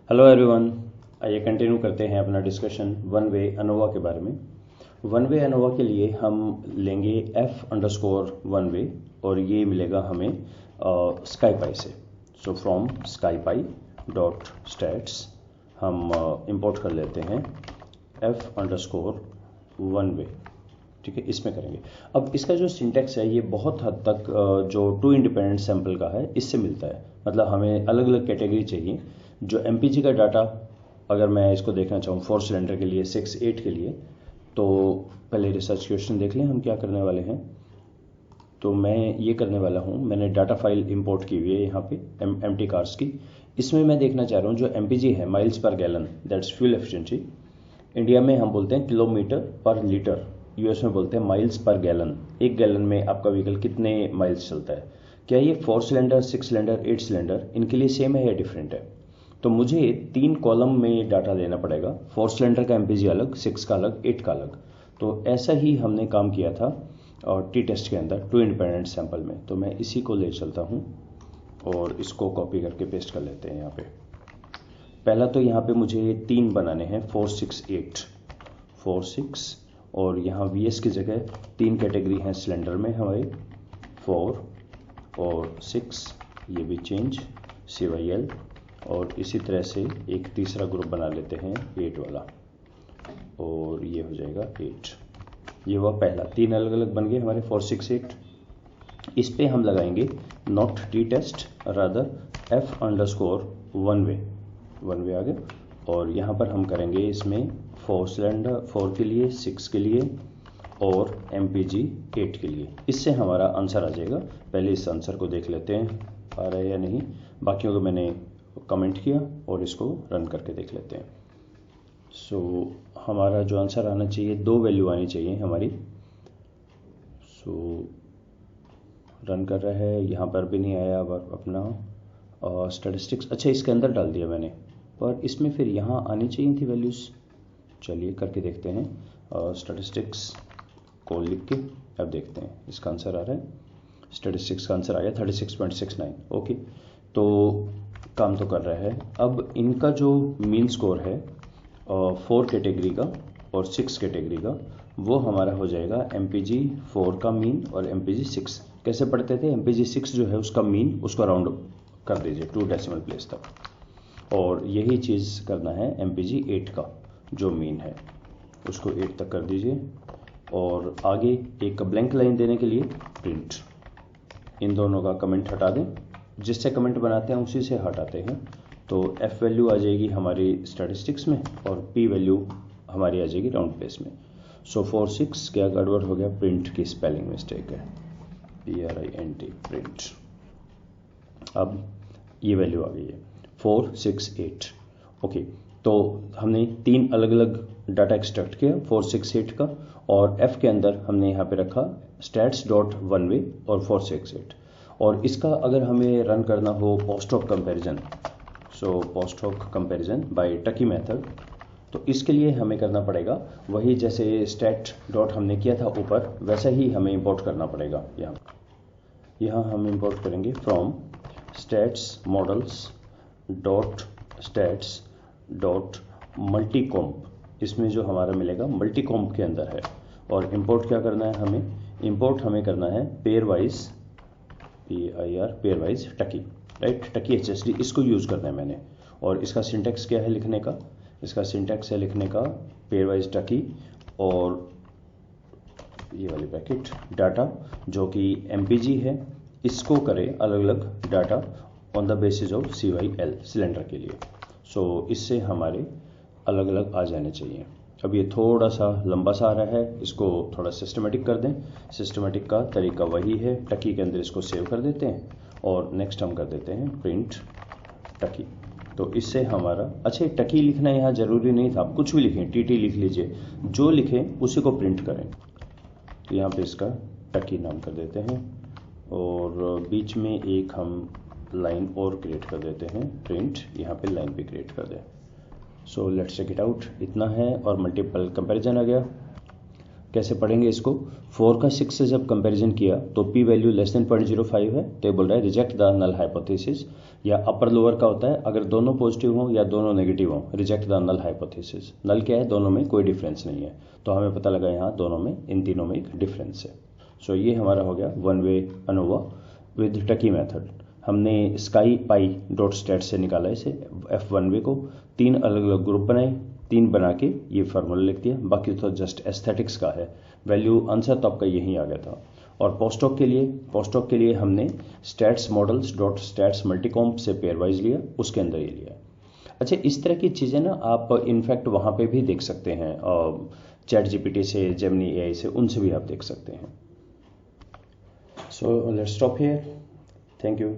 Hello everyone. आइए continue करते हैं अपना डिस्कशन वन वे अनोवा के बारे में। वन वे अनोवा के लिए हम लेंगे f_वन वे और ये मिलेगा हमें स्काईपाई से। सो फ्रॉम स्काईपाई डॉट स्टैट्स हम इंपोर्ट कर लेते हैं f_वन वे। ठीक है, इसमें करेंगे। अब इसका जो सिंटेक्स है ये बहुत हद तक जो टू इंडिपेंडेंट सैंपल का है इससे मिलता है। मतलब हमें अलग अलग कैटेगरी चाहिए। जो एमपीजी का डाटा अगर मैं इसको देखना चाहूँ 4 सिलेंडर के लिए 6-8 के लिए, तो पहले रिसर्च क्वेश्चन देख लें हम क्या करने वाले हैं। तो मैं ये करने वाला हूँ, मैंने डाटा फाइल इंपोर्ट की हुई है यहाँ पे एम्प्टी कार्स की। इसमें मैं देखना चाह रहा हूँ जो एमपीजी है miles per gallon, that's fuel efficiency. India में हम बोलते हैं किलोमीटर पर लीटर, यूएस में बोलते हैं माइल्स पर गैलन। एक गैलन में आपका व्हीकल कितने माइल्स चलता है। क्या ये 4 सिलेंडर, 6 सिलेंडर, 8 सिलेंडर इनके लिए सेम है या डिफरेंट है। तो मुझे 3 कॉलम में डाटा देना पड़ेगा। 4 सिलेंडर का एमपीजी अलग, 6 का अलग, 8 का अलग। तो ऐसा ही हमने काम किया था और टी टेस्ट के अंदर टू इंडिपेंडेंट सैंपल में। तो मैं इसी को ले चलता हूँ और इसको कॉपी करके पेस्ट कर लेते हैं यहाँ पे। पहला तो यहाँ पे मुझे 3 बनाने हैं 4, 6, 8, 4, 6 और यहाँ वीएस की जगह 3 कैटेगरी हैं सिलेंडर में हमारे 4 और 6, ये भी चेंज CYL। और इसी तरह से एक तीसरा ग्रुप बना लेते हैं 8 वाला और ये हो जाएगा 8। ये हुआ पहला, 3 अलग अलग बन गए हमारे 4, 6, 8। इस पे हम लगाएंगे नॉट टी टेस्ट रादर f_वन वे आ गया। और यहाँ पर हम करेंगे इसमें 4 सिलेंडर 4 के लिए, 6 के लिए और MPG 8 के लिए। इससे हमारा आंसर आ जाएगा। पहले इस आंसर को देख लेते हैं आ रहा है या नहीं। बाकियों को मैंने कमेंट किया और इसको रन करके देख लेते हैं। सो हमारा जो आंसर आना चाहिए 2 वैल्यू आनी चाहिए हमारी। सो रन कर रहा है, यहाँ पर भी नहीं आया। अब अपना स्टैटिस्टिक्स, अच्छा इसके अंदर डाल दिया मैंने, पर इसमें फिर यहाँ आनी चाहिए थी वैल्यूज़। चलिए करके देखते हैं। स्टैटिस्टिक्स को लिख के अब देखते हैं इसका आंसर आ रहा है। स्टैटिस्टिक्स का आंसर आ गया 36.69। ओके, तो काम तो कर रहा है। अब इनका जो मीन स्कोर है 4 कैटेगरी का और 6 कैटेगरी का, वो हमारा हो जाएगा MPG 4 का मीन और MPG 6। कैसे पढ़ते थे, MPG 6 जो है उसका मीन उसको राउंड कर दीजिए 2 डेसिमल प्लेस तक। और यही चीज़ करना है MPG 8 का जो मीन है उसको 8 तक कर दीजिए। और आगे एक ब्लैंक लाइन देने के लिए प्रिंट, इन दोनों का कमेंट हटा दें। जिससे कमेंट बनाते हैं उसी से हटाते हैं। तो F वैल्यू आ जाएगी हमारी स्टैटिस्टिक्स में और P वैल्यू हमारी आ जाएगी राउंड प्लेस में। सो 4, 6 क्या गड़बड़ हो गया, प्रिंट की स्पेलिंग मिस्टेक है, PRINT प्रिंट। अब ये वैल्यू आ गई है 4, 6, 8। ओके, तो हमने 3 अलग अलग डाटा एक्सट्रैक्ट किया 4, 6, 8 का, और F के अंदर हमने यहाँ पे रखा stats.वन वे और 4, 6, 8। और इसका अगर हमें रन करना हो post hoc comparison, so post hoc comparison by Tukey method, तो इसके लिए हमें करना पड़ेगा वही जैसे स्टैट डॉट हमने किया था ऊपर, वैसा ही हमें इंपोर्ट करना पड़ेगा। यहाँ हम इंपोर्ट करेंगे from statsmodels dot stats dot multicomp. इसमें जो हमारा मिलेगा मल्टीकॉम्प के अंदर है। और इंपोर्ट क्या करना है हमें, इंपोर्ट हमें करना है pairwise, PIR pairwise Tukey, right, Tukey HSD इसको यूज़ करना है मैंने। और इसका सिंटेक्स क्या है लिखने का, इसका सिंटेक्स है लिखने का पेयर वाइज टकी और ये वाली ब्रैकेट डाटा जो कि MPG है, इसको करें अलग अलग data on the basis of CYL cylinder के लिए। सो इससे हमारे अलग अलग आ जाने चाहिए। अब ये थोड़ा सा लंबा सा आ रहा है, इसको थोड़ा सिस्टमेटिक कर दें। सिस्टमेटिक का तरीका वही है, टकी के अंदर इसको सेव कर देते हैं और नेक्स्ट हम कर देते हैं प्रिंट टकी। तो इससे हमारा, अच्छा टकी लिखना यहाँ ज़रूरी नहीं था, आप कुछ भी लिखें, TT लिख लीजिए, जो लिखें उसी को प्रिंट करें। तो यहाँ पे इसका टकी नाम कर देते हैं और बीच में एक हम लाइन और क्रिएट कर देते हैं, प्रिंट, यहाँ पे लाइन भी क्रिएट कर दें। So let's check it out, इतना है और मल्टीपल कंपैरिजन आ गया। कैसे पढ़ेंगे इसको? 4 का 6 से जब कंपैरिजन किया तो p वैल्यू लेस देन 0.05 है, तो ये बोल रहा है रिजेक्ट द नल हाइपोथेसिस। या अपर लोअर का होता है अगर दोनों पॉजिटिव हों या दोनों नेगेटिव हों, रिजेक्ट द नल हाइपोथेसिस। नल क्या है? दोनों में कोई डिफरेंस नहीं है, तो हमें पता लगा यहाँ दोनों में, इन तीनों में एक डिफरेंस है। सो ये हमारा हो गया one way ANOVA with Tukey method. हमने स्काई पाई डॉट स्टैट से निकाला इसे F1V को, 3 अलग अलग ग्रुप बनाए, 3 बना के ये फार्मूला लिख दिया। बाकी तो जस्ट एस्थेटिक्स का है, वैल्यू आंसर तो आपका यहीं आ गया था। और पोस्टॉक के लिए हमने स्टैट्स मॉडल्स डॉट स्टैट्स मल्टीकॉम्प से पेयर वाइज लिया, उसके अंदर ये लिया। अच्छा, इस तरह की चीज़ें ना आप इनफैक्ट वहाँ पे भी देख सकते हैं, चैट जीपीटी से, जेमिनी एआई से, उनसे भी आप देख सकते हैं। So let's stop here, thank you.